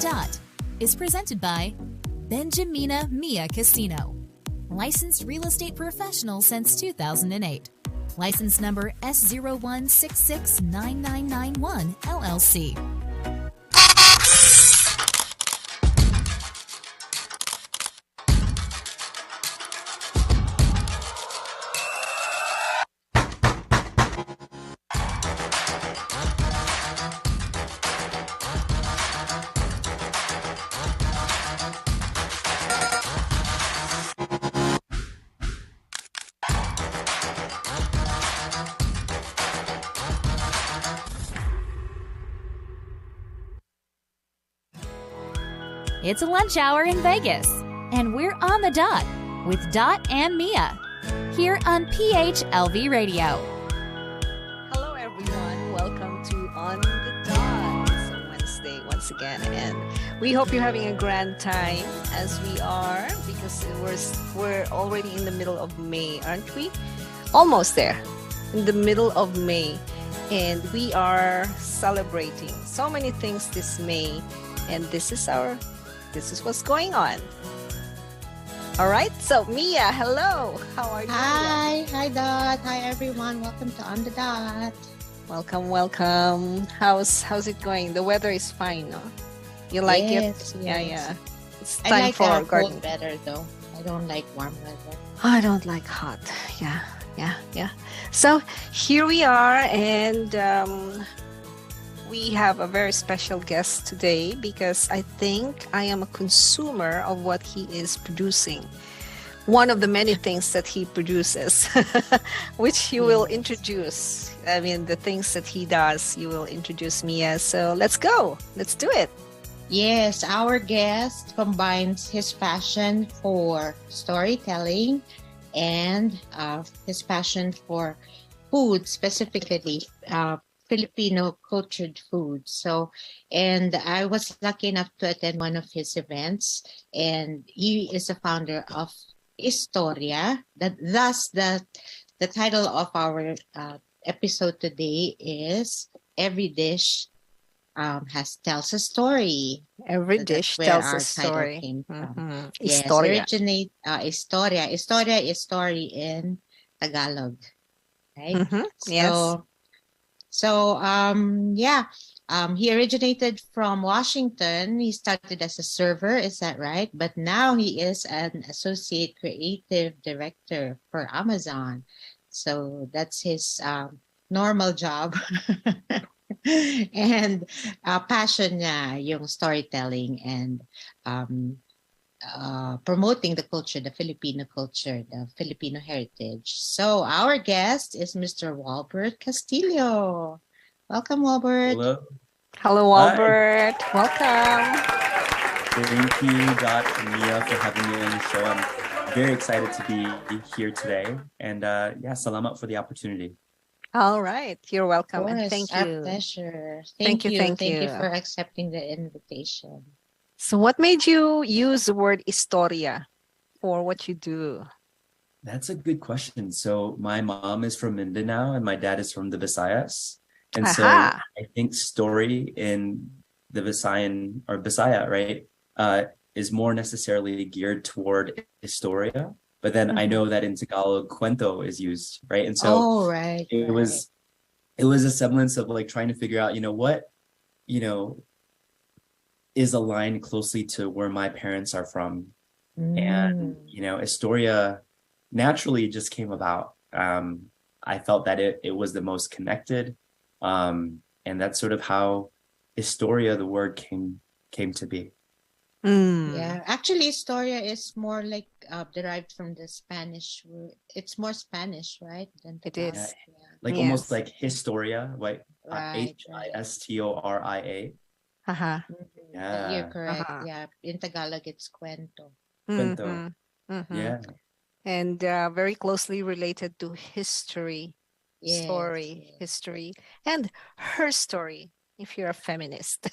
Dot is presented by Benjamina Mia Casino. Licensed real estate professional since 2008. License number S01669991 LLC. It's a lunch hour in Vegas, and we're on the dot with Dot and Mia here on PHLV Radio. Hello, everyone. Welcome to On the Dot. It's a Wednesday once again, and we hope you're having a grand time as we are, because we're already in the middle of May, aren't we? Almost there, in the middle of May, and we are celebrating so many things this May, and this is what's going on. All right. So Mia, hello. How are you? Hi Dot. Hi everyone. Welcome to On the Dot. Welcome. How's it going? The weather is fine, no? You like Yes, it? yes. Yeah. It's I time like for cold garden. weather though. I don't like warm weather. I don't like hot. Yeah. So here we are, and we have a very special guest today, because I think I am a consumer of what he is producing. One of the many things that he produces, which you will introduce. I mean, the things that he does, you will introduce me as. So let's go. Let's do it. Yes, our guest combines his passion for storytelling and his passion for food, specifically Filipino cultured food. So, and I was lucky enough to attend one of his events, and he is the founder of Historia. Thus, the title of our episode today is Every Dish tells a story. Every So dish that's where tells a our story. title came from. Mhm. Yes, Historia. Historia. Historia is story in Tagalog, right? Mhm. Yes. He originated from Washington. He started as a server, is that right? But now he is an associate creative director for Amazon. So that's his normal job. And passion niya yung storytelling and promoting the culture, the Filipino culture, the Filipino heritage. So our guest is Mr. Walbert Castillo. Welcome, Walbert. Hello, Hi. Albert. Welcome. Thank you, Dot and Mia, for having me on the show. I'm very excited to be here today. And salamat for the opportunity. All right. You're welcome. Of And course, thank our you. pleasure. Thank you, thank Thank you you. for accepting the invitation. So what made you use the word historia for what you do? That's a good question. So my mom is from Mindanao and my dad is from the Visayas. And so Aha. I think story in the Visayan or Bisaya, right, is more necessarily geared toward historia. But then I know that in Tagalog, cuento is used, right? And so Right. it was a semblance of like trying to figure out, what, is aligned closely to where my parents are from. And, Historia naturally just came about. I felt that it was the most connected. And that's sort of how Historia, the word came to be. Yeah, actually, Historia is more like derived from the Spanish word. It's more Spanish, right? Than It Tagalog. is. Like almost like Historia, like Right. Histora. Uh-huh. Yeah. You're correct. Uh-huh. Yeah, in Tagalog, it's cuento. Cuento. Mhm. Yeah. And very closely related to history, Yes, story, yes. history, and her story. If you're a feminist,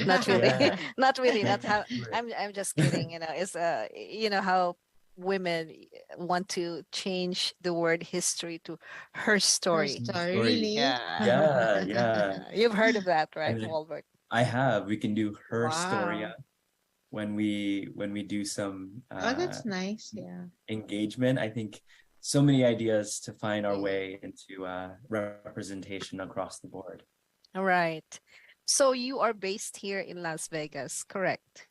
not really, Yeah. not really. Not how. Right. I'm just kidding. It's how women want to change the word history to her Her story. story, Story. really? Yeah. Yeah. You've heard of that, right, And then Walbert? I have. We can do her Wow. Storia when we do some Oh, that's nice. Yeah. engagement. I think so many ideas to find our Yeah. way into representation across the board. All right. So you are based here in Las Vegas, correct?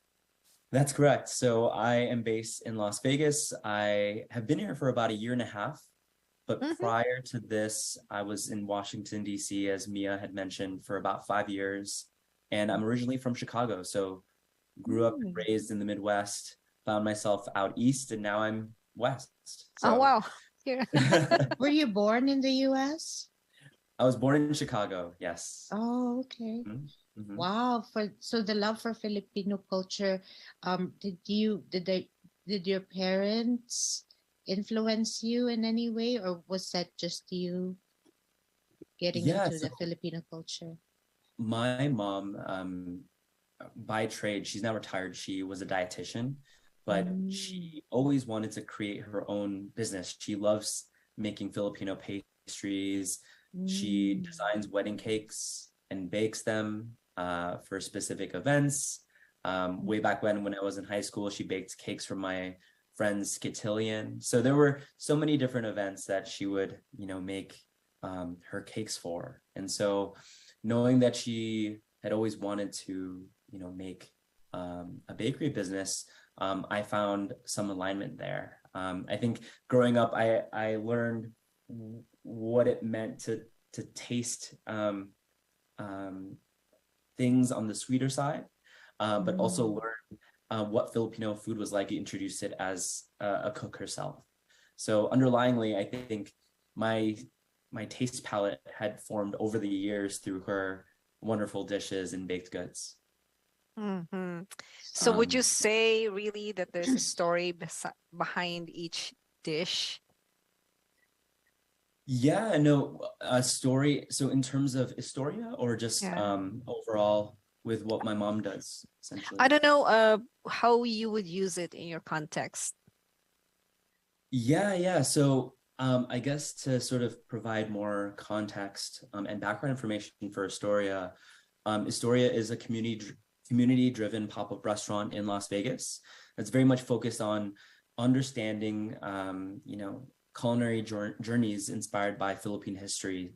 That's correct. So I am based in Las Vegas. I have been here for about a year and a half, but Mm-hmm. prior to this, I was in Washington, D.C., as Mia had mentioned, for about 5 years. And I'm originally from Chicago. So grew up and Mm. raised in the Midwest, found myself out east, and now I'm west. Oh, So wow. Here. Were you born in the U.S.? I was born in Chicago, yes. Oh, okay. Mm-hmm. Wow. So the love for Filipino culture, did your parents influence you in any way, or was that just you getting Yeah, into so the Filipino culture? my mom, by trade, she's now retired. She was a dietitian, but Mm. she always wanted to create her own business. She loves making Filipino pastries. She Mm. designs wedding cakes and bakes them for specific events. Way back when I was in high school, she baked cakes for my friend's cotillion. So there were so many different events that she would, make her cakes for. And so knowing that she had always wanted to, make a bakery business, I found some alignment there. I think growing up, I learned what it meant to taste things on the sweeter side, but also Mm. learn what Filipino food was like. Introduced it as a cook herself. So underlyingly, I think my my taste palette had formed over the years through her wonderful dishes and baked goods. Mm-hmm. So would you Um, say really that there's a story behind each dish? yeah, no, a story. So in terms of Historia or just Yeah. overall with what my mom does, I essentially. don't know how you would use it in your context. Yeah. So I guess to sort of provide more context and background information for Astoria, Astoria is a community-driven pop-up restaurant in Las Vegas that's very much focused on understanding, culinary journeys inspired by Philippine history,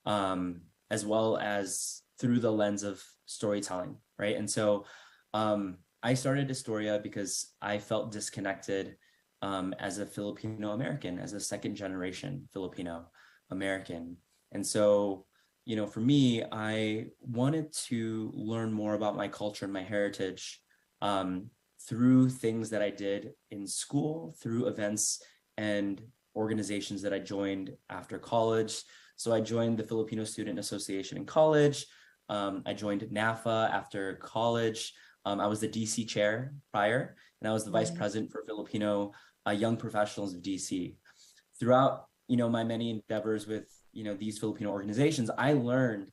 as well as through the lens of storytelling, right? And so I started Astoria because I felt disconnected as a Filipino American, as a second generation Filipino American. And so, for me, I wanted to learn more about my culture and my heritage through things that I did in school, through events and organizations that I joined after college. So I joined the Filipino Student Association in college. I joined NAFA after college. I was the DC chair prior, and I was the vice Right. president for Filipino young professionals of DC. Throughout, my many endeavors with, these Filipino organizations, I learned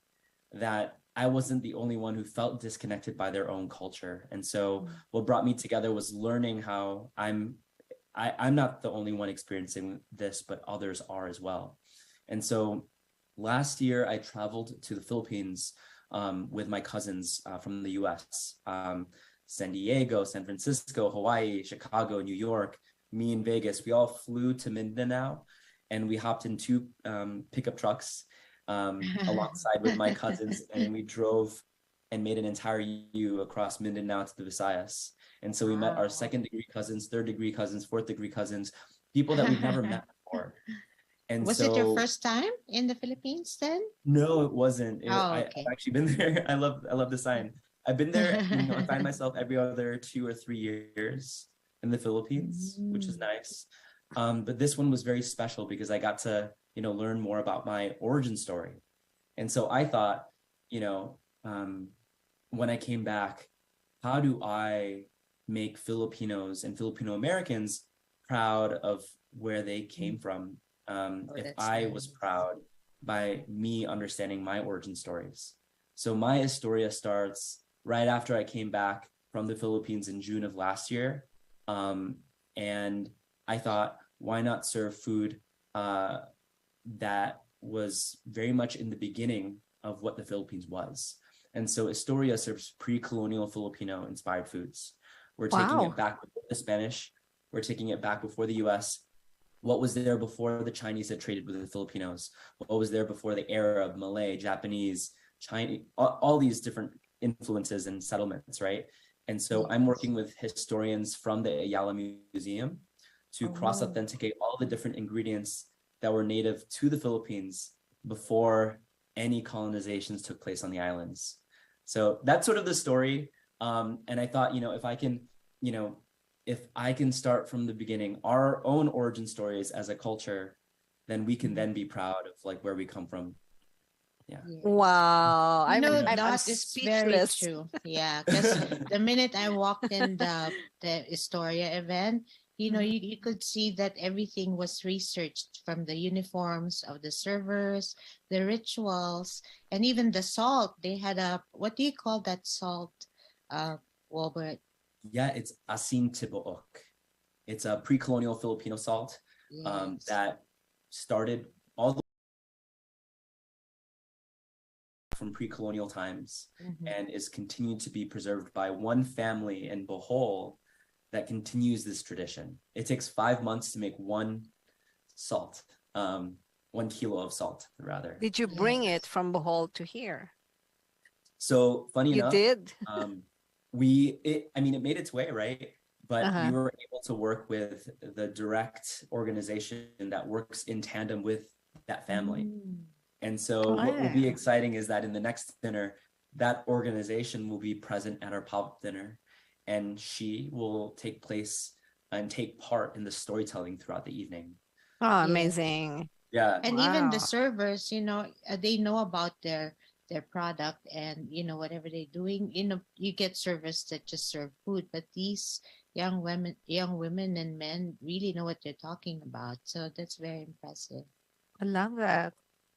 that I wasn't the only one who felt disconnected by their own culture. And so what brought me together was learning how I'm not the only one experiencing this, but others are as well. And so last year I traveled to the Philippines with my cousins from the US, San Diego, San Francisco, Hawaii, Chicago, New York, me in Vegas. We all flew to Mindanao and we hopped in two pickup trucks alongside with my cousins, and we drove and made an entire U across Mindanao to the Visayas. And so we met our Wow. second degree cousins, third degree cousins, fourth degree cousins, people that we've never met before. And Was it your so first time in the Philippines then? no, it wasn't. Oh, I've okay. actually been there. I love the sign. I've been there, I find myself every other 2 or 3 years in the Philippines, which is Mm. nice. But this one was very special because I got to, learn more about my origin story. And so I thought, you know, um, when I came back, how do I make Filipinos and Filipino Americans proud of where they came from? Oh, If that's I was nice. proud by me understanding my origin stories. So my Historia starts right after I came back from the Philippines in June of last year. And I thought, why not serve food that was very much in the beginning of what the Philippines was? And so Historia serves pre-colonial Filipino inspired foods. We're taking Wow. it back before the Spanish. We're taking it back before the US. What was there before the Chinese had traded with the Filipinos? What was there before the Arab, Malay, Japanese, Chinese, all these different influences and settlements, right? And so I'm working with historians from the Ayala Museum to cross-authenticate all the different ingredients that were native to the Philippines before any colonizations took place on the islands. So that's sort of the story. And I thought, if I can, if I can start from the beginning, our own origin stories as a culture, then we can then be proud of like where we come from. Yeah. Wow. I'm That is very speechless. true. Yeah, because the minute I walked in the Historia event, you could see that everything was researched, from the uniforms of the servers, the rituals, and even the salt. They had what do you call that salt, Wilbert? Yeah, it's asin tibook. It's a pre-colonial Filipino salt that started all the from pre-colonial times and is continued to be preserved by one family in Bohol that continues this tradition. It takes 5 months to make one salt, 1 kilo of salt, rather. Did you bring it from Bohol to here? So funny enough, did? It made its way, right? But we were able to work with the direct organization that works in tandem with that family. And so what will be exciting is that in the next dinner, that organization will be present at our pop-up dinner, and she will take part in the storytelling throughout the evening. Oh, amazing. Yeah. And even the servers, they know about their product, and whatever they're doing, you get servers that just serve food, but these young women and men really know what they're talking about. So that's very impressive. I love that.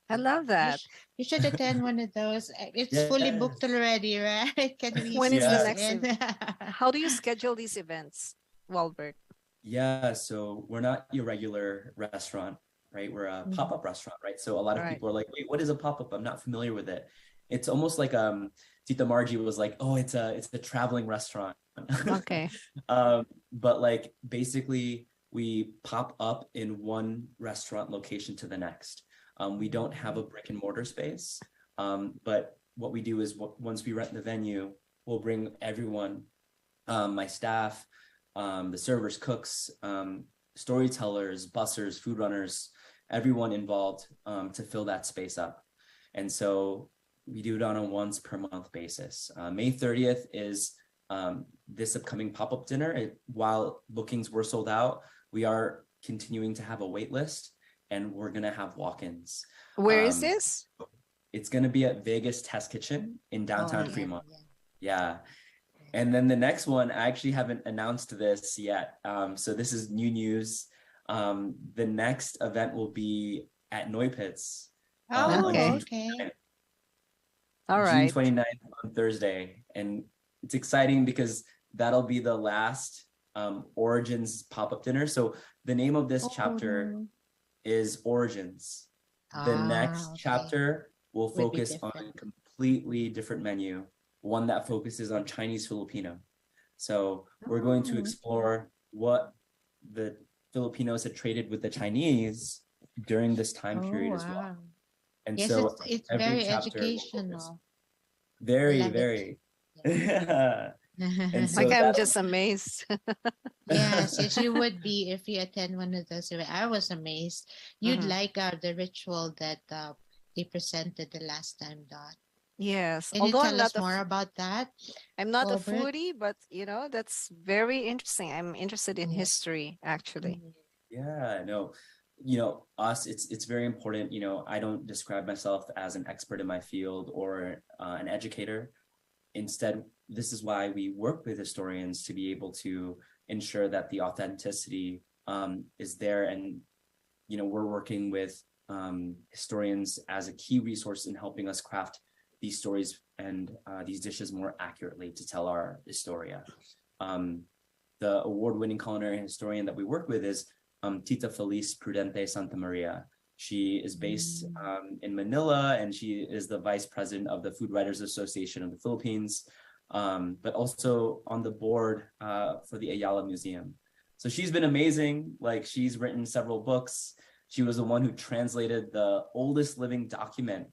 I love that. You should attend one of those. It's fully booked already, right? Can we When is the squeeze next in? How do you schedule these events, Walbert? Yeah, so we're not your regular restaurant, right? We're a pop-up restaurant, right? So a lot of people are like, wait, what is a pop-up? I'm not familiar with it. It's almost like Tita Margie was like, oh, it's a traveling restaurant. Okay. But like basically we pop up in one restaurant location to the next. We don't have a brick and mortar space, but what we do is once we rent the venue, we'll bring everyone, my staff, the servers, cooks, storytellers, bussers, food runners, everyone involved to fill that space up. And so we do it on a once per month basis. May 30th is this upcoming pop-up dinner. While bookings were sold out, we are continuing to have a wait list, and we're going to have walk-ins. Where is this? It's going to be at Vegas Test Kitchen in downtown Fremont. Yeah. And then the next one, I actually haven't announced this yet. So this is new news. The next event will be at Neupitz. Okay. All right. June 29th on Thursday. And it's exciting because that'll be the last Origins pop-up dinner. So the name of this chapter is Origins. The next chapter will focus on a completely different menu, one that focuses on Chinese Filipino. So we're going to explore what the Filipinos had traded with the Chinese during this time period as well. And yes, so it's very educational. Very, very. Yeah. And so I'm just amazed. Yes, you would be if you attend one of those events. I was amazed. You'd like the ritual that they presented the last time, Dot. Yes. Can you tell us more about that? I'm not a foodie, but that's very interesting. I'm interested in history, actually. Yeah, no. Us, it's very important. I don't describe myself as an expert in my field or an educator. Instead, this is why we work with historians, to be able to ensure that the authenticity is there. And, we're working with historians as a key resource in helping us craft these stories and these dishes more accurately to tell our historia. The award-winning culinary historian that we work with is Tita Feliz Prudente Santa Maria. She is based in Manila, and she is the vice president of the Food Writers Association of the Philippines, but also on the board for the Ayala Museum. So she's been amazing. Like, she's written several books. She was the one who translated the oldest living document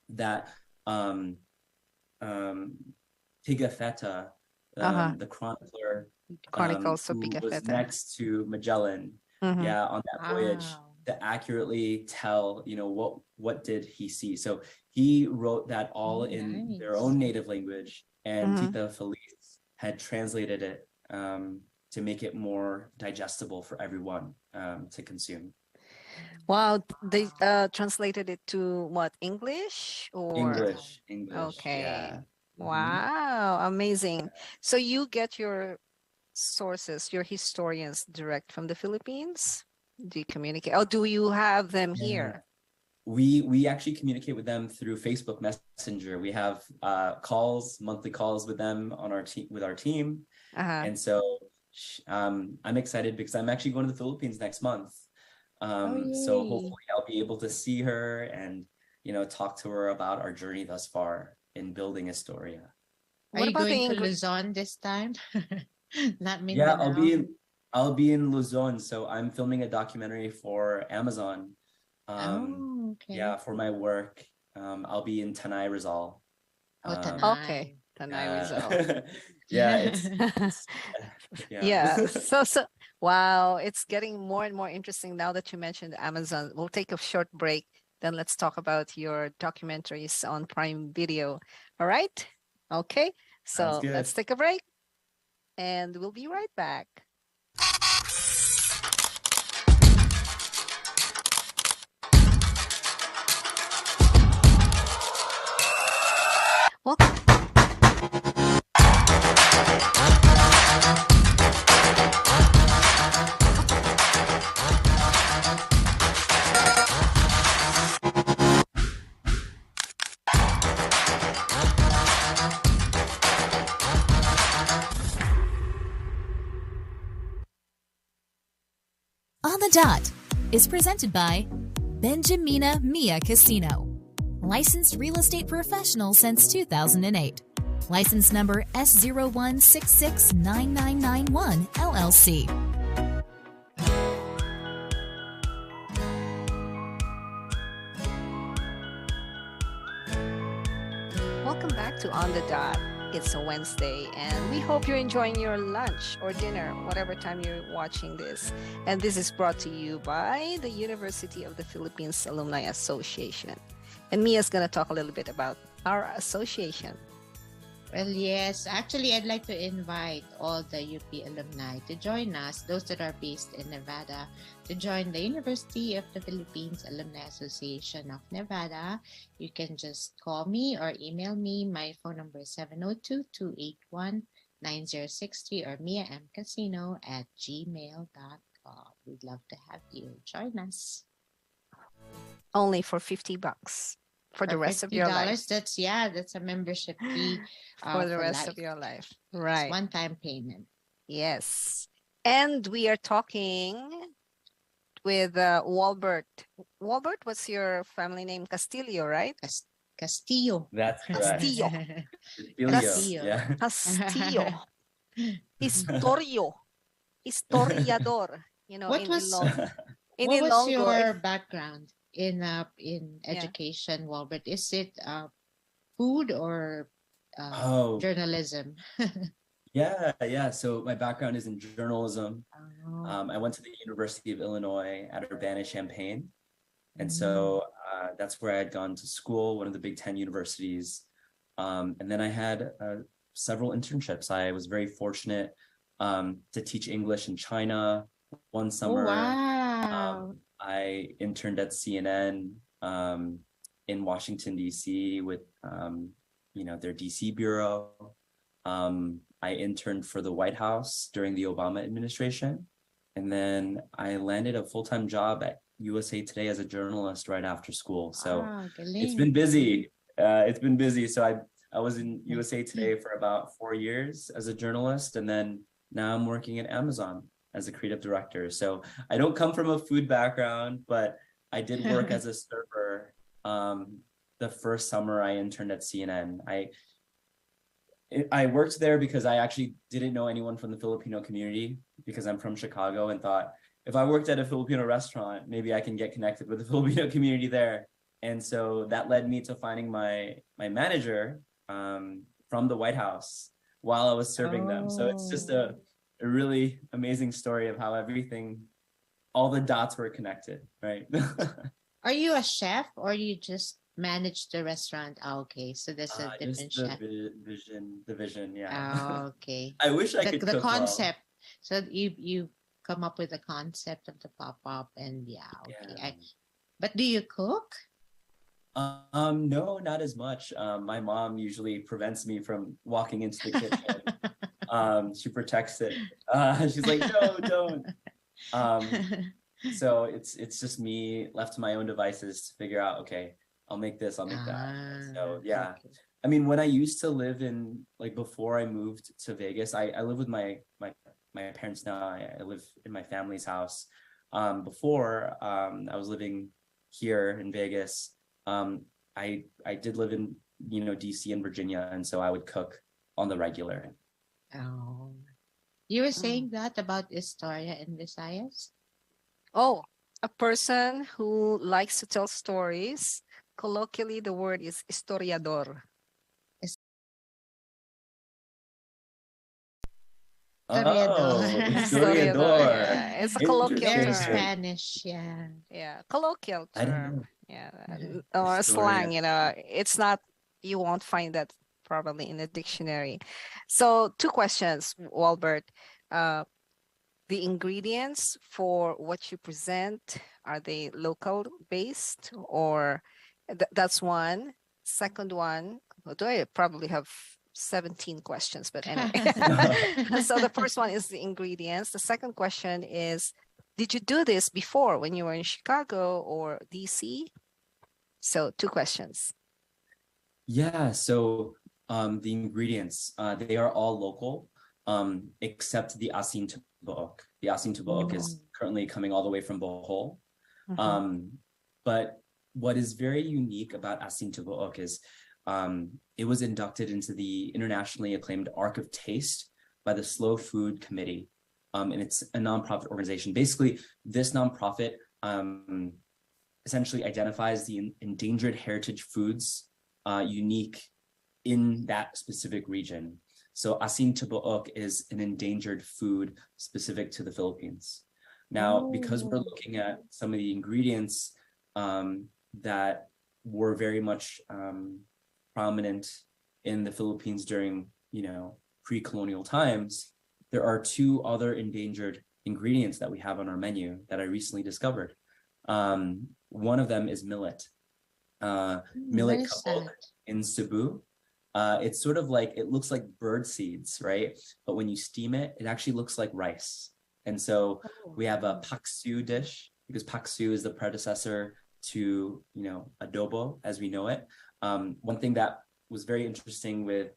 that Pigafetta, the chronicler, Chronicles of who was Pigafetta. next to Magellan, on that voyage, to accurately tell, what did he see. So he wrote that all in their own native language, and Tita Feliz had translated it to make it more digestible for everyone to consume. Wow, they translated it to what, English or English. Okay. Yeah. Wow, amazing. So you get your sources, your historians direct from the Philippines? Do you communicate? Oh, do you have them here? We actually communicate with them through Facebook Messenger. We have monthly calls with them on our team, with our team. And so I'm excited because I'm actually going to the Philippines next month. So hopefully I'll be able to see her and, talk to her about our journey thus far in building Astoria. Are you going to Luzon this time? Not Mindanao. Yeah, I'll be in Luzon. So I'm filming a documentary for Amazon. Yeah, for my work. I'll be in Tanay, Rizal. Okay, Tanay, Rizal. So wow, it's getting more and more interesting now that you mentioned Amazon. We'll take a short break, then let's talk about your documentaries on Prime Video. All right? Okay, so let's take a break and we'll be right back. Welcome. On the Dot is presented by Benjamina Mia Casino, licensed real estate professional since 2008. License number S01669991 LLC. Welcome back to On the Dot. It's a Wednesday, and we hope you're enjoying your lunch or dinner, whatever time you're watching this. And this is brought to you by the University of the Philippines Alumni Association. And Mia's going to talk a little bit about our association. Well, yes. Actually, I'd like to invite all the UP alumni to join us, those that are based in Nevada, to join the University of the Philippines Alumni Association of Nevada. You can just call me or email me. My phone number is 702-281-9063 or miamcasino@gmail.com. We'd love to have you join us. Only for $50. For the rest of your life. That's a membership fee for the rest of your life. Right. It's one-time payment. Yes. And we are talking with Walbert. Walbert, what's your family name? Castillo, right? Castillo. That's correct. Castillo. Castillo. Yeah. Castillo. Historiador. What was your background in education, Walbert? Is it food or journalism? Yeah. So my background is in journalism. I went to the University of Illinois at Urbana-Champaign. And so that's where I had gone to school, one of the Big Ten universities. And then I had several internships. I was very fortunate to teach English in China one summer. Oh, wow. I interned at CNN in Washington, D.C. with, their D.C. bureau. I interned for the White House during the Obama administration. And then I landed a full-time job at USA Today as a journalist right after school. So it's been busy. So I was in USA Today for about 4 years as a journalist. And then now I'm working at Amazon as a creative director. So I don't come from a food background, but I did work as a server. The first summer I interned at CNN. I worked there because I actually didn't know anyone from the Filipino community because I'm from Chicago, and thought if I worked at a Filipino restaurant, maybe I can get connected with the Filipino community there. And so that led me to finding my manager from the White House while I was serving them. So it's just a really amazing story of how all the dots were connected, right? Are you a chef or you just manage the restaurant? Okay, so there's a different Just the chef. vision, yeah. Okay. I wish I could The cook well. concept. So you come up with the concept of the pop-up, and okay. Yeah. But do you cook? No, not as much. My mom usually prevents me from walking into the kitchen. She protects it. She's like, no, don't. So it's just me left to my own devices to figure out, okay, I'll make this, I'll make that. So yeah. Okay. I mean, when I used to live in, like, before I moved to Vegas, I live with my parents now. I live in my family's house. Before I was living here in Vegas. I did live in, DC and Virginia, and so I would cook on the regular. Oh. You were saying that about Historia in Visayas? Oh, a person who likes to tell stories. Colloquially, the word is historiador. Historiador. Yeah. It's a colloquial Very term. Spanish, yeah. Yeah, colloquial I didn't term. know. Yeah, Historia. slang. It's not. You won't find that probably in the dictionary. So, two questions, Walbert. The ingredients for what you present, are they local based, or that's one? Second one, do I probably have 17 questions, but anyway. So the first one is the ingredients. The second question is, did you do this before when you were in Chicago or DC? So two questions. Yeah, so the ingredients, they are all local, except the asin tubuok. The asin tubuok is currently coming all the way from Bohol. But what is very unique about asin tubuok is it was inducted into the internationally acclaimed Arc of Taste by the Slow Food Committee. And it's a nonprofit organization. Basically, this nonprofit essentially identifies the endangered heritage foods unique in that specific region. So asin tubuok is an endangered food specific to the Philippines. Now, because we're looking at some of the ingredients that were very much prominent in the Philippines during, pre-colonial times, there are two other endangered ingredients that we have on our menu that I recently discovered. One of them is millet. Millet kabok in Cebu. It's sort of like, it looks like bird seeds, right? But when you steam it, it actually looks like rice. And so we have a paksiw dish, because paksiw is the predecessor to, adobo as we know it. One thing that was very interesting with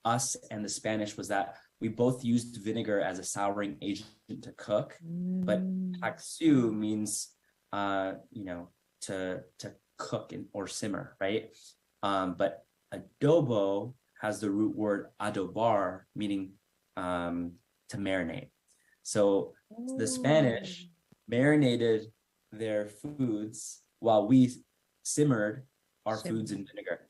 us and the Spanish was that we both used vinegar as a souring agent to cook, but paksiw means, to cook or simmer, right? But adobo has the root word adobar, meaning to marinate. So the Spanish marinated their foods while we simmered our foods in vinegar.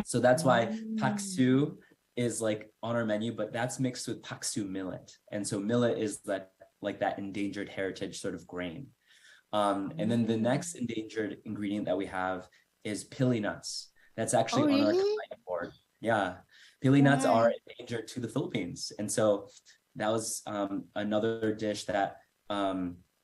So that's why paksiw is like on our menu, but that's mixed with paksiw millet. And so millet is like that endangered heritage sort of grain. And then the next endangered ingredient that we have is pili nuts. That's actually on our Chime board. Yeah, pili nuts are endangered to the Philippines. And so that was another dish that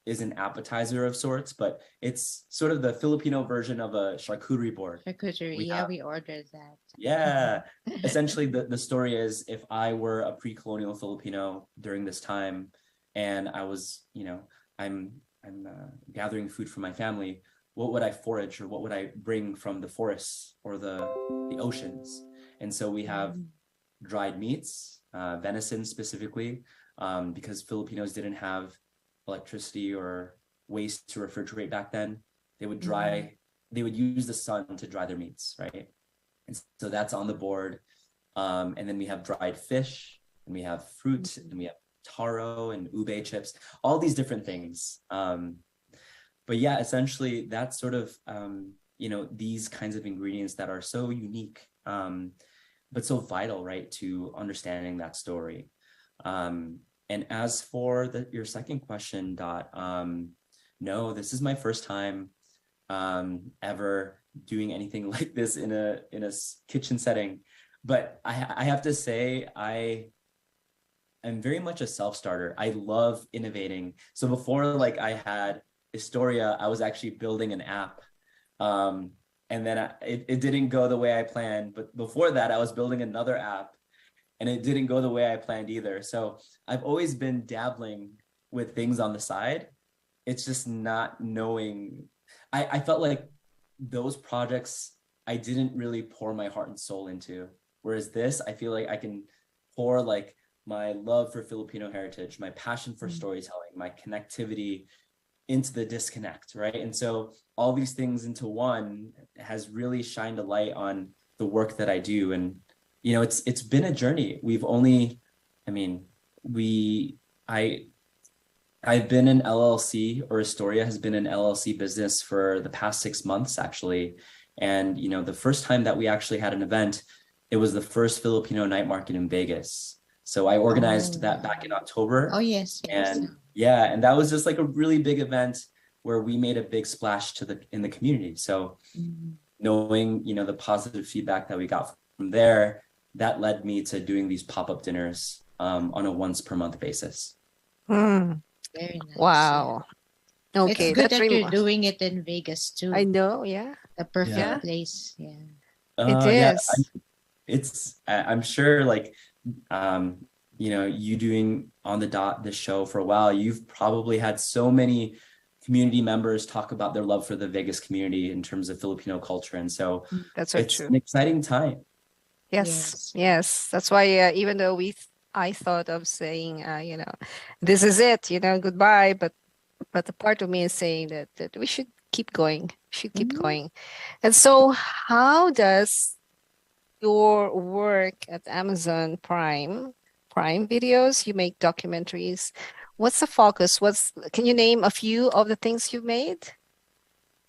is an appetizer of sorts, but it's sort of the Filipino version of a charcuterie board. Charcuterie, we ordered that. Yeah, essentially the story is, if I were a pre-colonial Filipino during this time, and I was, I'm gathering food for my family, what would I forage, or what would I bring from the forests or the oceans? And so we have dried meats, venison specifically, because Filipinos didn't have electricity or ways to refrigerate back then. They would dry, they would use the sun to dry their meats, right? And so that's on the board. And then we have dried fish, and we have fruit, and we have taro and ube chips, all these different things. But yeah, essentially that's sort of, these kinds of ingredients that are so unique, but so vital, right, to understanding that story. And as for your second question, Dot, no, this is my first time ever doing anything like this in a kitchen setting. But I have to say, I'm very much a self-starter. I love innovating. So before, like, I had Historia, I was actually building an app. And then it didn't go the way I planned. But before that, I was building another app, and it didn't go the way I planned either. So I've always been dabbling with things on the side. It's just not knowing. I felt like those projects I didn't really pour my heart and soul into. Whereas this, I feel like I can pour like my love for Filipino heritage, my passion for storytelling, my connectivity into the disconnect, right? And so all these things into one has really shined a light on the work that I do. And, it's been a journey. I've been an LLC, or Astoria has been an LLC business for the past 6 months, actually. And, the first time that we actually had an event, it was the first Filipino night market in Vegas. So I organized that back in October. Oh, yes. And yeah, and that was just like a really big event where we made a big splash in the community. So knowing, the positive feedback that we got from there, that led me to doing these pop-up dinners on a once per month basis. Very nice. Wow. Yeah. Okay. It's good that you're doing it in Vegas too. I know. Yeah. The perfect place. Yeah. It is. I'm sure, like, you doing On the Dot, the show for a while, you've probably had so many community members talk about their love for the Vegas community in terms of Filipino culture. And so that's so it's true. an exciting time. Yes. That's why, even though I thought of saying, this is it, goodbye. But the part of me is saying that we should keep going. And so how does your work at Amazon Prime Videos, you make documentaries, what's the focus? Can you name a few of the things you made?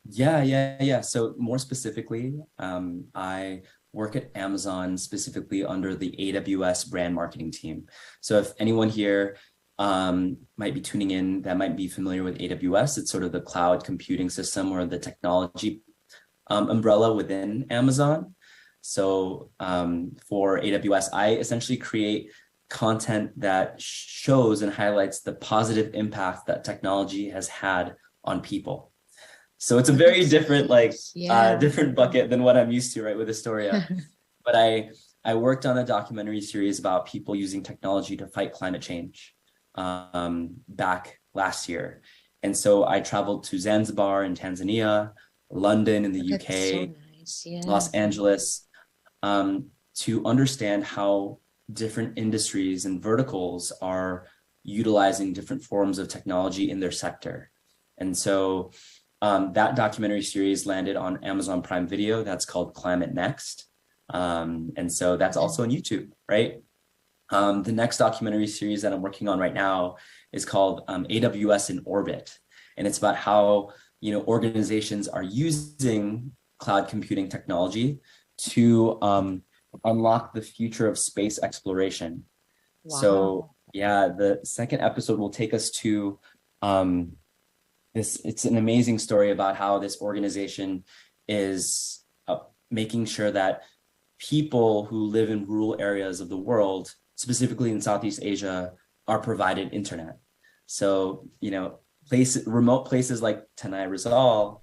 Yeah. So more specifically, I work at Amazon specifically under the AWS brand marketing team. So if anyone here might be tuning in that might be familiar with AWS, it's sort of the cloud computing system or the technology umbrella within Amazon. So for AWS, I essentially create content that shows and highlights the positive impact that technology has had on people. So it's a very different, different bucket than what I'm used to, right, with Astoria. But I worked on a documentary series about people using technology to fight climate change back last year. And so I traveled to Zanzibar in Tanzania, London in the UK, so nice. Los Angeles, to understand how different industries and verticals are utilizing different forms of technology in their sector. And so that documentary series landed on Amazon Prime Video. That's called Climate Next. And so that's also on YouTube, right? The next documentary series that I'm working on right now is called AWS in Orbit. And it's about how, organizations are using cloud computing technology to unlock the future of space exploration. Wow. So yeah, the second episode will take us to it's an amazing story about how this organization is making sure that people who live in rural areas of the world, specifically in Southeast Asia, are provided internet. So, remote places like Tanay Rizal,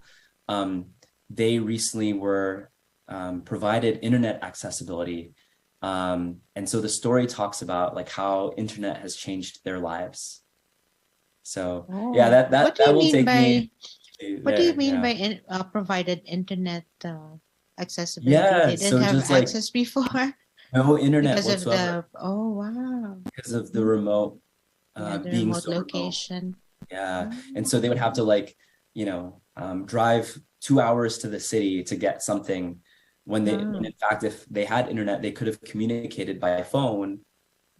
they recently were provided internet accessibility. And so the story talks about like how internet has changed their lives. So that will take me. What do you mean by provided internet accessibility? They didn't have access before. No internet because whatsoever. Of wow. Because of the remote the being remote so location. Remote. Yeah. And so they would have to like, drive 2 hours to the city to get something when in fact, if they had internet, they could have communicated by phone,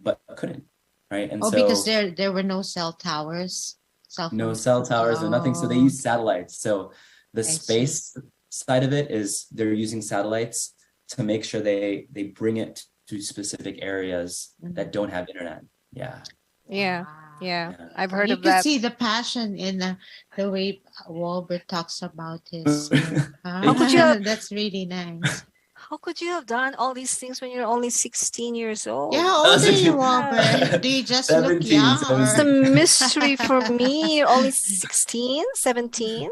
but couldn't. Right. And because so there were no cell towers, cell no phone. cell towers, no nothing. So they use satellites. So the see. space side of it is they're using satellites to make sure they bring it to specific areas that don't have internet. Yeah. Yeah. Wow. Yeah. I've heard You of could that. see the passion in the way Walbert talks about his work. How could you have- That's really nice. How could you have done all these things when you're only 16 years old? Yeah, how old are you, Walbert? Do you just look 17, young? It's a mystery for me. You're only 16, 17?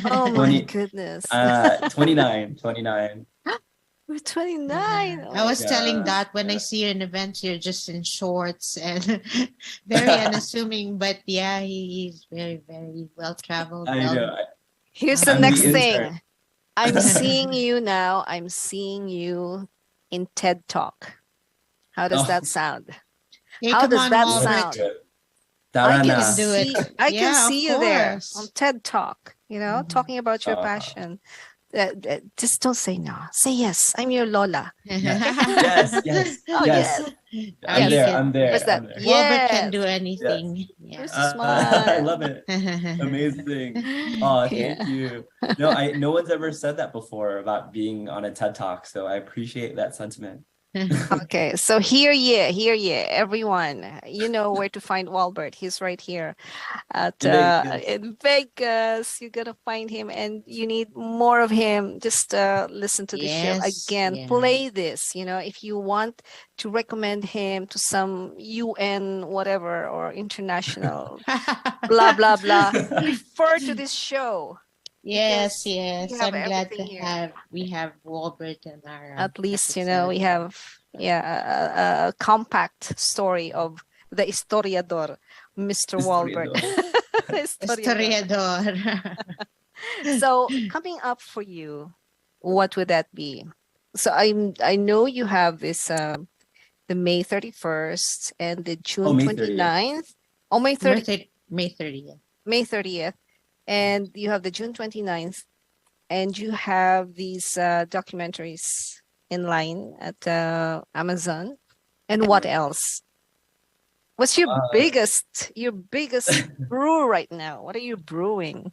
Oh my goodness. 29. We're 29. I was telling Yeah. that when I see you in events, you're just in shorts and very unassuming. But yeah, he's very, very well traveled. I know. Here's the I'm next the thing. intern. I'm seeing you now. I'm seeing you in TED Talk. How does that sound? Hey, How come does on, that Walbert. sound? I Tarana. can do it. I can Yeah, see of you there course. on TED Talk, talking about your passion. Just don't say no. Say yes. I'm your Lola. Yes. Oh, yes. yes. I'm there. I'm there. Where's that? I'm there. Walbert can Yes. do anything. Yeah. Where's the I smile? love it. Amazing. Oh, thank you. No one's ever said that before about being on a TED Talk, so I appreciate that sentiment. Okay, so hear ye, everyone. You know where to find Walbert. He's right here at in Vegas. You're gonna find him, and you need more of him. Just listen to the show again. Play this. If you want to recommend him to some UN whatever or international blah blah blah, refer to this show. Yes. we have I'm glad to everything here. have we have Walbert in our At least episode. we have a compact story of the historiador, Mr. Walbert. Historiador. So coming up for you, what would that be? So I know you have this the May 31st and the June May 29th. Oh, May 30th. May 30th. May 30th. And you have the June 29th, and you have these documentaries in line at Amazon. And what else? What's your biggest brew right now? What are you brewing?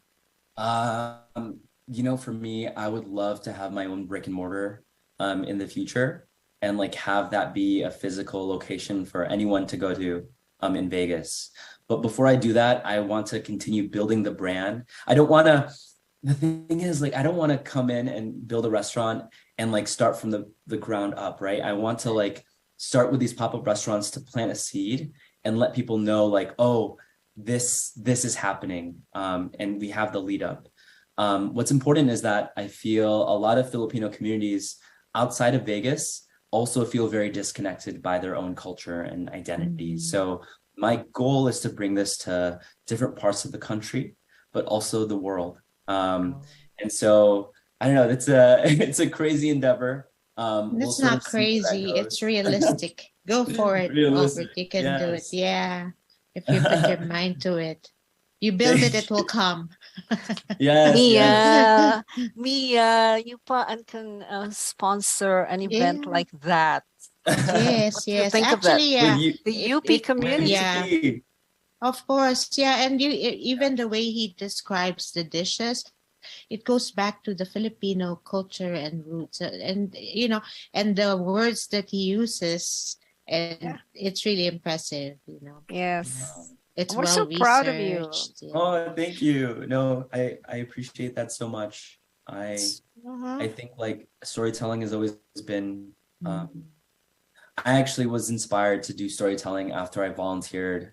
For me, I would love to have my own brick and mortar in the future, and like have that be a physical location for anyone to go to in Vegas. But before I do that, I want to continue building the brand. The thing is, like, I don't want to come in and build a restaurant and like start from the ground up, right? I want to like start with these pop-up restaurants to plant a seed and let people know like, oh, this is happening. And we have the lead up. What's important is that I feel a lot of Filipino communities outside of Vegas also feel very disconnected by their own culture and identity. So my goal is to bring this to different parts of the country, but also the world. And so I don't know, it's a crazy endeavor. It's not crazy, it's realistic. Go for it, Albert. You can do it. Yeah. If you put your mind to it. You build it will come. Mia, you can sponsor an event like that. Yes. Think Actually, of that? The UP community. Yeah. Of course, yeah, and even the way he describes the dishes, it goes back to the Filipino culture and roots, and and the words that he uses, and it's really impressive. Yes, it's we're so proud of you. Yeah. Oh, thank you. No, I appreciate that so much. I think like storytelling has always been. I actually was inspired to do storytelling after I volunteered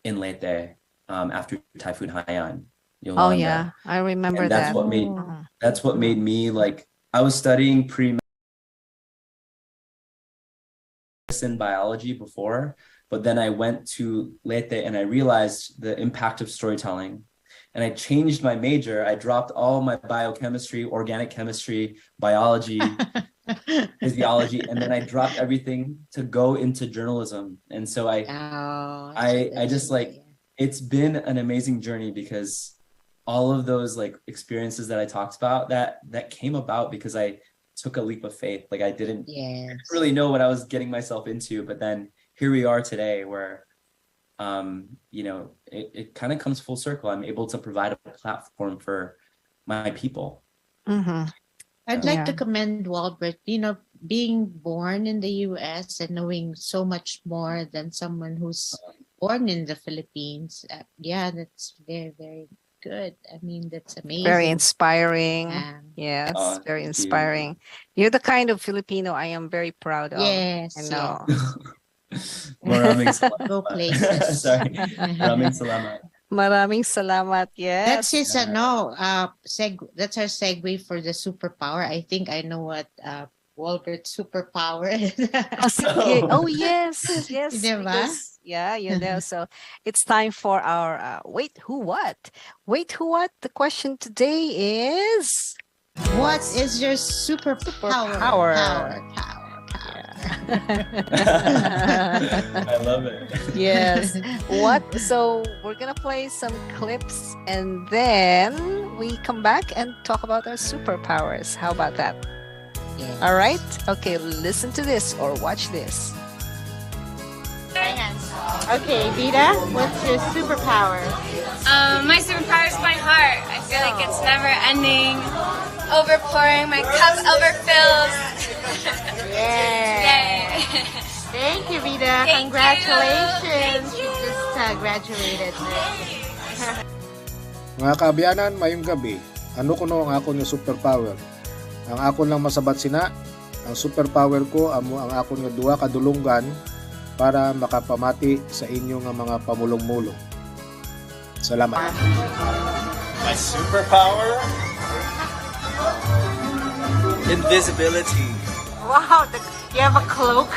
in Leyte after Typhoon Haiyan. Oh yeah, I remember that. That's what made me like. I was studying pre-medicine biology before, but then I went to Leyte and I realized the impact of storytelling, and I changed my major. I dropped all my biochemistry, organic chemistry, biology, physiology, and then I dropped everything to go into journalism. And so I just like it's been an amazing journey because all of those like experiences that I talked about that came about because I took a leap of faith. Like I didn't really know what I was getting myself into, but then here we are today where it kind of comes full circle. I'm able to provide a platform for my people. Mm-hmm. I'd like to commend Walbert, being born in the US and knowing so much more than someone who's born in the Philippines. That's very, very good. I mean, that's amazing. Very inspiring. Yes, very inspiring. You're the kind of Filipino I am very proud of. Yes. I know. Maraming salamat. Go places. Sorry. Maraming salamat. Maraming salamat. Yes. That's his that's our segue for the superpower. I think I know what Walbert's superpower is. Oh yes. Because, so it's time for our wait who what? The question today is, what is your superpower? Power. I love it. Yes. So we're gonna play some clips and then we come back and talk about our superpowers. How about that? Yes. All right. Okay, listen to this or watch this. Okay, Vida, what's your superpower? My superpower is my heart. I feel like it's never ending, overpouring, my cup overfills. Yay! Thank you, Vida. Congratulations. You. You just graduated. Mga kaabyanan, mayong gabi. Ano kuno ang ako nga superpower? Ang ako lang masabat sina, ang superpower ko amo ang ako nga duha ka dulunggan para makapamati sa inyo nga mga pamulong-mulong. Salamat. My superpower? Invisibility. Wow, you have a cloak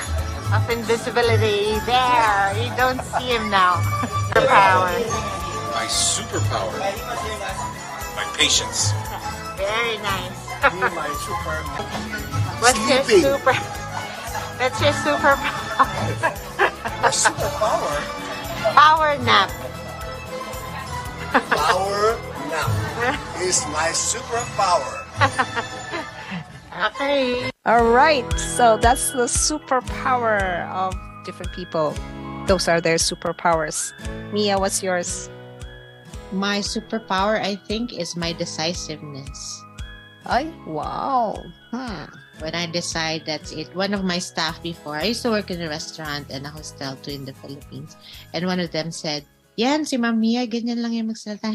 of invisibility there. You don't see him now. Superpower. My superpower? My patience. Very nice. My superpower. What's your superpower? My superpower? Power nap. Power nap is my superpower. Okay. All right. So that's the superpower of different people. Those are their superpowers. Mia, what's yours? My superpower, I think, is my decisiveness. Ay, wow. When I decide, that's it. One of my staff before, I used to work in a restaurant and a hostel too in the Philippines. And one of them said, yan, si Ma'am Mia, ganyan lang yung magsalita.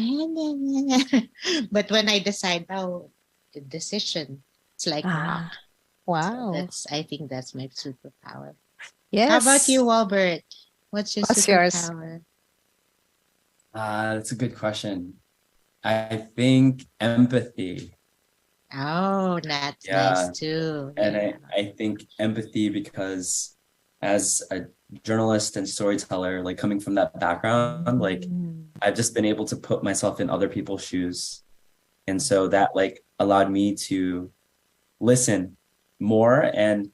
But when I decide, the decision, it's like, wow. So I think that's my superpower. Yes. How about you, Walbert? What's your superpower? That's a good question. I think empathy. Oh, that's nice too. And I think empathy because as a journalist and storyteller, like coming from that background, like I've just been able to put myself in other people's shoes. And so that like allowed me to listen more and,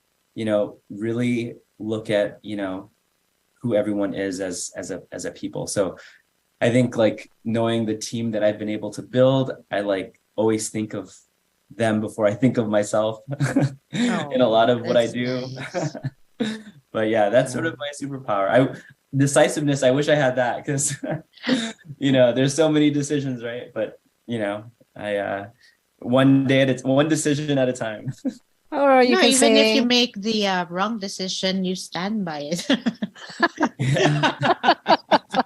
really look at, who everyone is as a people. So I think like knowing the team that I've been able to build, I like always think of them before I think of myself in a lot of what I do. Nice. But yeah, that's sort of my superpower. Decisiveness, I wish I had that because, there's so many decisions, right? But, I one decision at a time. Or you can even say... if you make the wrong decision, you stand by it.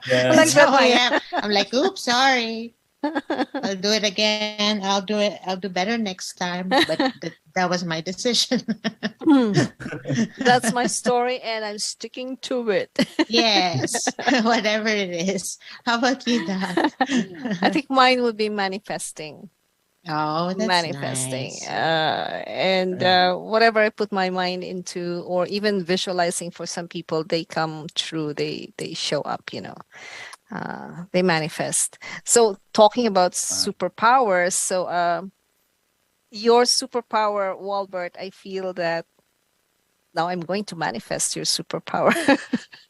That's how I am. I'm like, oops, sorry. I'll do it again. I'll do better next time. But that was my decision. That's my story and I'm sticking to it. Yes, whatever it is. How about you, Dad? I think mine would be manifesting. Oh, that's manifesting. Nice. And whatever I put my mind into, or even visualizing, for some people, they come true. They show up, they manifest. So talking about superpowers, so your superpower, Walbert, I feel that now I'm going to manifest your superpower.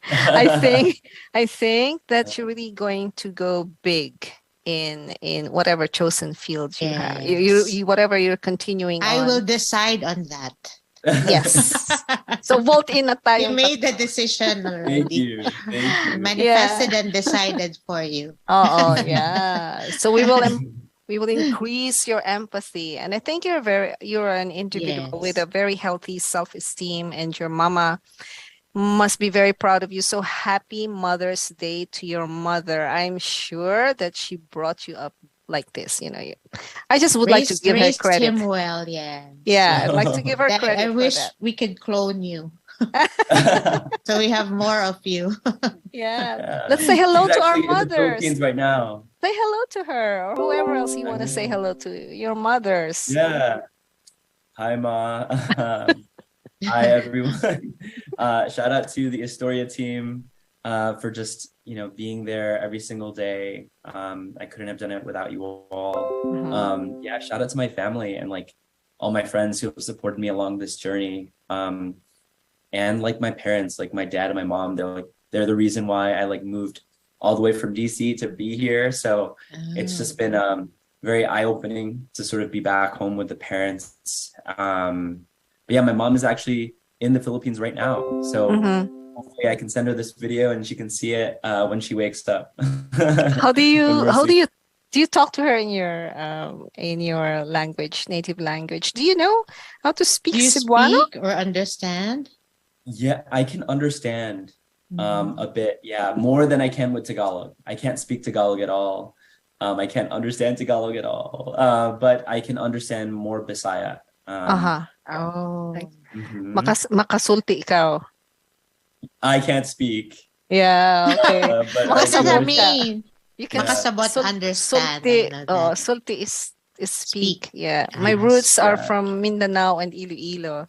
I think that you're really going to go big in whatever chosen field you have. Yes. You whatever you're continuing I on. will decide on that. Yes. So vote in na tayo. You made the decision already. Thank you. Thank you. Manifested and decided for you. Oh, yeah. So we will increase your empathy, and I think you're an individual with a very healthy self-esteem, and your mama must be very proud of you. So happy Mother's Day to your mother. I'm sure that she brought you up like this. I just would like to give her credit. Him well, yeah. Yeah, I'd like to give her credit. I wish for that. we could clone you. So we have more of you. Yeah. Let's say hello to our mothers. Philippines right now. Say hello to her, or whoever else you want to say hello to. Your mothers. Yeah. Hi, Ma. Hi, everyone. Shout out to the Astoria team for just being there every single day. I couldn't have done it without you all. Yeah, shout out to my family and like all my friends who have supported me along this journey. And like my parents, like my dad and my mom, they're the reason why I like moved all the way from DC to be here. So it's just been very eye-opening to sort of be back home with the parents. But yeah, my mom is actually in the Philippines right now. So hopefully I can send her this video and she can see it when she wakes up. How do you talk to her in your language, native language? Do you know how to speak Cebuano? Speak or understand? Yeah, I can understand a bit. Yeah, more than I can with Tagalog. I can't speak Tagalog at all. I can't understand Tagalog at all. But I can understand more Bisaya. Oh. Makasulti ikaw. I can't speak. Yeah, okay. But What does I that do. mean? You can Makasabot understand. sulti is speak. Yeah. Yes, My roots are yeah. from Mindanao and Iloilo.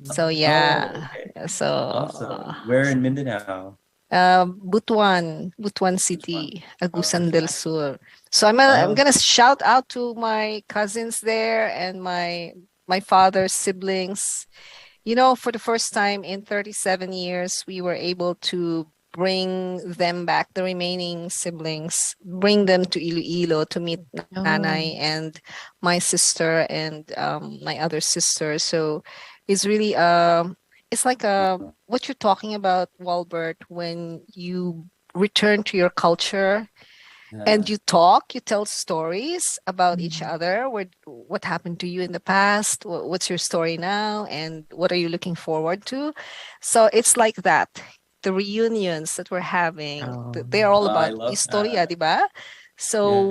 So yeah. Oh, okay. So Awesome. Where in Mindanao? Butuan City, Agusan del Sur. So I'm gonna shout out to my cousins there and my father's siblings. For the first time in 37 years, we were able to bring them back, the remaining siblings, bring them to Iloilo to meet Nanay and my sister and my other sister. So it's really it's like what you're talking about, Walbert, when you return to your culture and you tell stories about each other. What happened to you in the past? What's your story now? And what are you looking forward to? So it's like that. The reunions that we're having, they're all about historia, diba? So,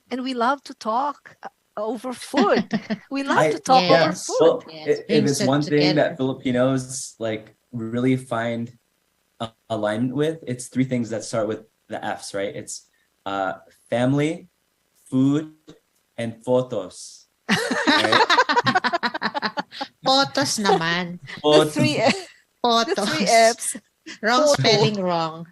and we love to talk over food. We love to talk over food. Well, if it's one thing that Filipinos like really find alignment with, it's three things that start with the F's, right? It's family, food, and photos. Right? Photos naman. The three F's. Wrong spelling, wrong.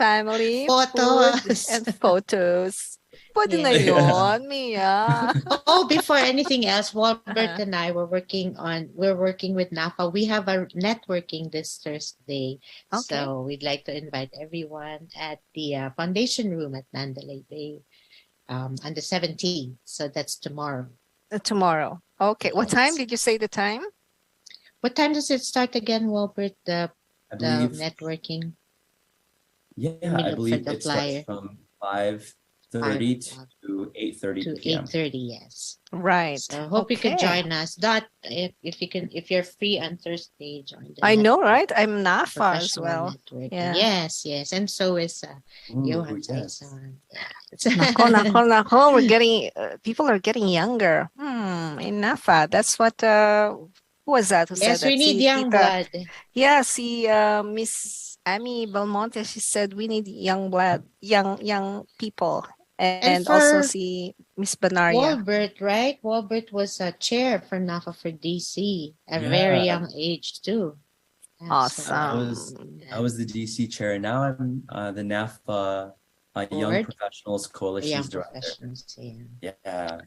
Family, photos, food, and photos. Pwede na yun, Mia. Before anything else, Walbert and I we're working with NAFA. We have a networking this Thursday. Okay. So we'd like to invite everyone at the Foundation Room at Mandalay Bay on the 17th. So that's tomorrow. Tomorrow. Okay. What time did you say the time? What time does it start again, Walbert, the networking? Yeah, I believe it starts from 5:30 to 8:30 p.m. 8:30, yes. Right. So hope you can join us. If you're free on Thursday, join us. I know, right? I'm NAFA as well. Yeah. Yes. And so is Johan. Yes. Nako. We're getting people are getting younger. In NAFA. That's what who was that who said that? Yes, we need young blood. Yeah, Miss Amy Belmonte, she said we need young blood, young people. And also Miss Banaria. Walbert, right? Walbert was a chair for NAFA for DC at a very young age too. Awesome. I was the DC chair, and now I'm the NAFA Young Professionals Coalition's director. Yeah.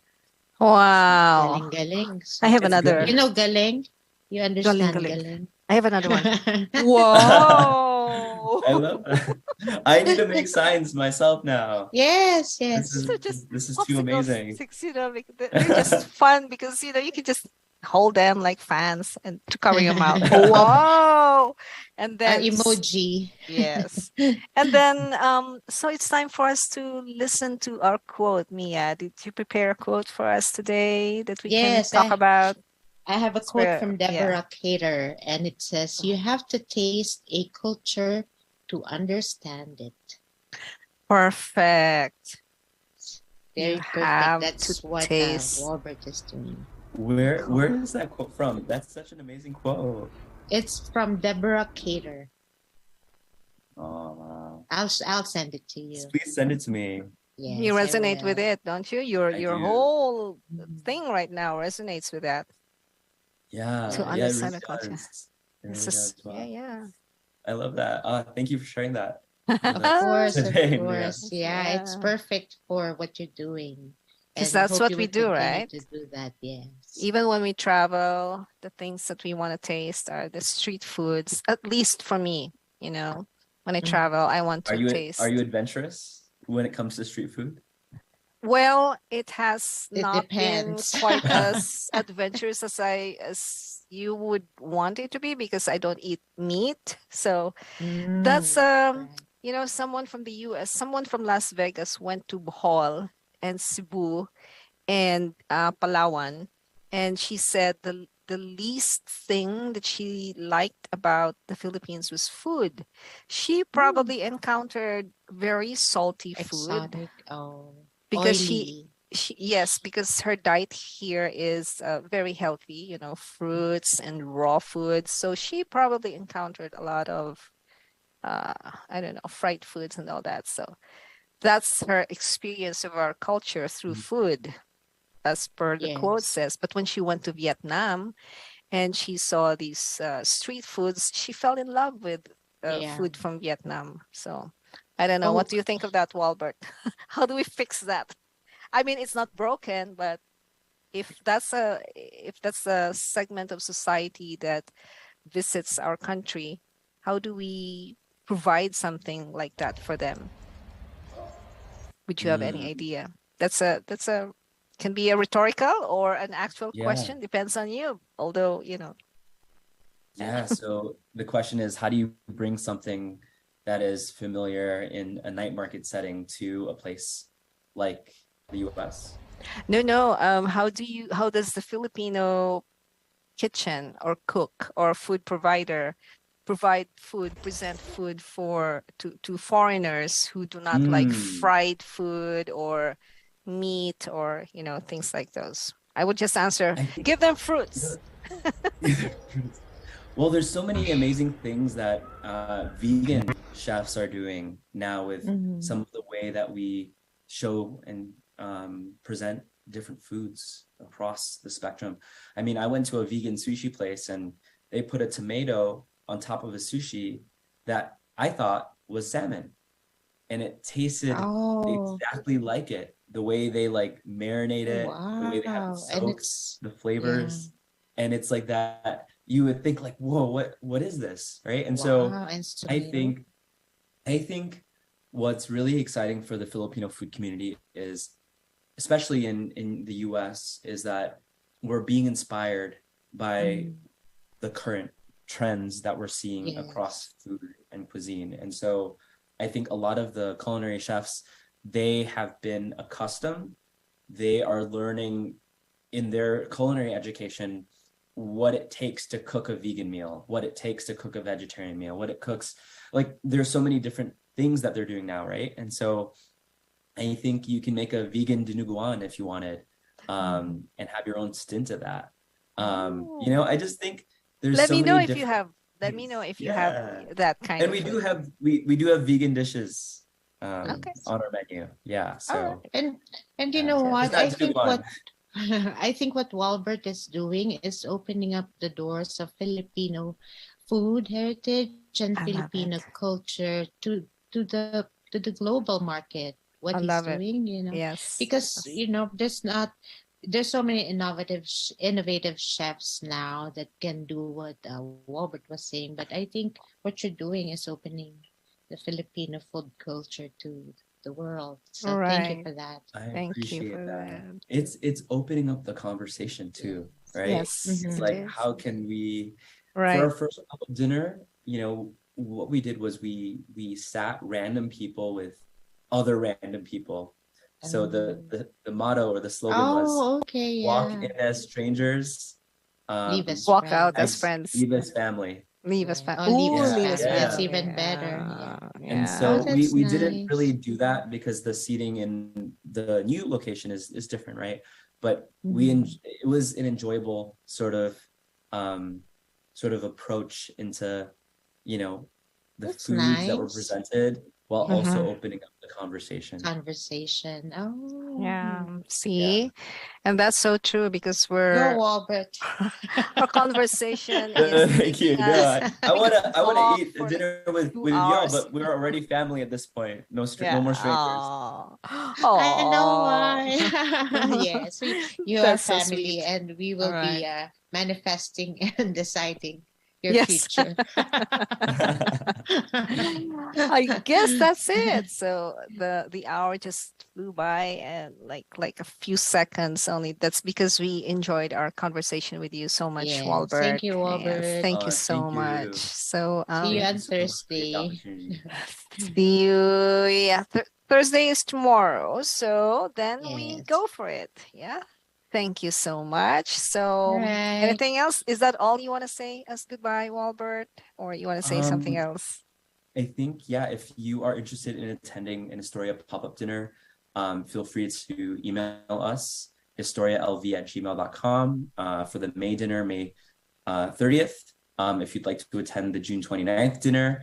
Wow. Galing. I have another. You know Galing? You understand, Galing. Galen? I have another one. Whoa! I love that. I need to make signs myself now. Yes, This yes. is So just this is too popsicle amazing. sticks, they're just fun because you can just hold them like fans and to cover your mouth. Wow! And then Emoji. yes. And then so it's time for us to listen to our quote. Mia, did you prepare a quote for us today that we can Yes, talk about? I have a It's quote where- from yeah. Deborah Cater, and it says, "You have to taste a culture to understand it." Perfect. Very You perfect. have That's to what taste. Walbert is doing. Where is that quote from? That's such an amazing quote. It's from Deborah Cater. Oh wow. I'll send it to you. Please send it to me. Yes, You I resonate with will. it, don't you? Your I do. whole Mhm. thing right now resonates with that. Yeah, To yeah, it understand really the culture. does. It It's really just, does. Wow. yeah. I love that. Thank you for sharing that. Of course, Today, of Mia. course. Yeah, it's perfect for what you're doing. Because And that's hope what you we will do, continue right? to do that. Yes. Even when we travel, the things that we want to taste are the street foods. At least for me, when I Mhm. travel, I want Are to you taste. adventurous when it comes to street food? Well, it has It not been depends. quite as adventurous as you would want it to be because I don't eat meat. So that's Right. someone from the US, someone from Las Vegas went to Bohol and Cebu and Palawan, and she said the least thing that she liked about the Philippines was food. She probably encountered very salty food Exotic. Oh, because oily. yes, because her diet here is very healthy, fruits and raw foods. So she probably encountered a lot of I don't know, fried foods and all that. So that's her experience of our culture through food, as per the quote Yes. says. But when she went to Vietnam and she saw these street foods, she fell in love with Yeah. food from Vietnam. So I don't know. What do you think of that, Walbert? How do we fix that? I mean, it's not broken, but if that's a segment of society that visits our country, how do we provide something like that for them? Would you have any idea? That's a can be a rhetorical or an actual Yeah. question, depends on you. Although, Yeah. So the question is, how do you bring something that is familiar in a night market setting to a place like the US? no. How does the Filipino kitchen or cook or food provider present food to foreigners who do not like fried food or meat or things like those? I would just answer, give them fruits. Well, there's so many amazing things that vegan chefs are doing now with some of the way that we show and present different foods across the spectrum. I mean, I went to a vegan sushi place and they put a tomato on top of a sushi that I thought was salmon, and it tasted exactly like it. The way they like marinate it, the way they have Wow. the And soaks, the flavors, and it's like that. You would think like, whoa, what is this, right? And so Wow. And I tomato. think what's really exciting for the Filipino food community is, especially in the US, is that we're being inspired by the current trends that we're seeing across food and cuisine. And so I think a lot of the culinary chefs, they have been accustomed, they are learning in their culinary education what it takes to cook a vegan meal, what it takes to cook a vegetarian meal, what it cooks. Like there's so many different things that they're doing now, right? And so I think you can make a vegan dinuguan if you wanted, and have your own stint of that. I just think there's Let so me know many if you different have. Let me know if you have Yeah. that kind And of we do food. have we do have vegan dishes Okay. on our menu. Yeah. So And you yeah. know what? Just not dinuguan. I think what Walbert is doing is opening up the doors of Filipino food heritage and I love Filipino it. culture to the global market. What I he's love it. doing, Yes. because there's not there's so many innovative chefs now that can do what Robert was saying. But I think what you're doing is opening the Filipino food culture to the world. So thank you Right. for that. I Thank you appreciate for that. that. It's opening up the conversation too, right? Yes, It's Mhm. like, it is. how can we, for Right. our first pop-up dinner, what we did was we sat random people with other random people. So the motto or the slogan was Oh, okay, walk yeah. in as strangers, Leave us Walk out as friends. friends. leave as family. Leave us Yeah. family. Oh, leave Ooh, us leave us family. That's family. even better. Yeah. And Yeah. Oh, so that's we didn't really nice. do that because the seating in the new location is different, right? But Mhm. it was an enjoyable um sort of approach into, the That's foods that were nice. presented while also Mhm. opening up the conversation. Conversation. Oh, Yeah. Yeah. See? And that's so true because go, we're Robert. our conversation is Thank you. taking No, us I wanna off eat for like dinner with 2 hours. y'all, but we're already family at this point. No Yeah. more strangers. Oh. I know Oh. why. Yes, you are That's so family, sweet. and we All will be right. manifesting and deciding your Yes. future. I guess that's it. So the hour just flew by and like a few seconds only. That's because we enjoyed our conversation with you so much, Yes, Walbert. thank you, Yes, Robert. thank you so Thank much. you. So See you Thank on you so much for the Thursday. opportunity. see you. Yeah, Thursday is tomorrow. So then we Yes. go for it. Yeah. Thank you so much. So Right. anything else? Is that all you want to say as goodbye, Walbert? Or you want to say something Um, else? I think, yeah, if you are interested in attending an Historia pop-up dinner, feel free to email us, historialv@gmail.com, for the May dinner, May 30th. If you'd like to attend the June 29th dinner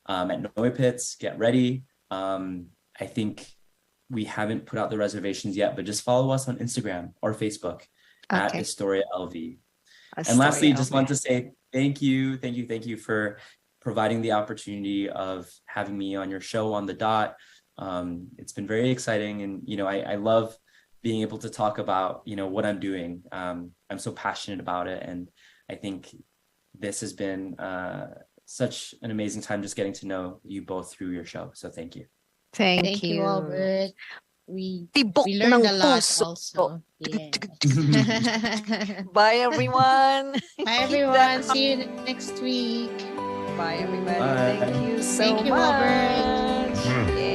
at Noy Pits, get ready. I think we haven't put out the reservations yet, but just follow us on Instagram or Facebook at Okay. Historia LV. A And lastly, story just of want to it. say thank you for providing the opportunity of having me on your show on the dot. It's been very exciting, and I love being able to talk about what I'm doing. I'm so passionate about it, and I think this has been such an amazing time just getting to know you both through your show. So thank you. Thank Thank you, you. Albert. We Tibok learned ng a lot puso. also. Yeah. Bye, everyone. Bye, Keep everyone. that. See you next week. Bye, everybody. Bye. Thank you so Thank you, Albert. much. Yeah.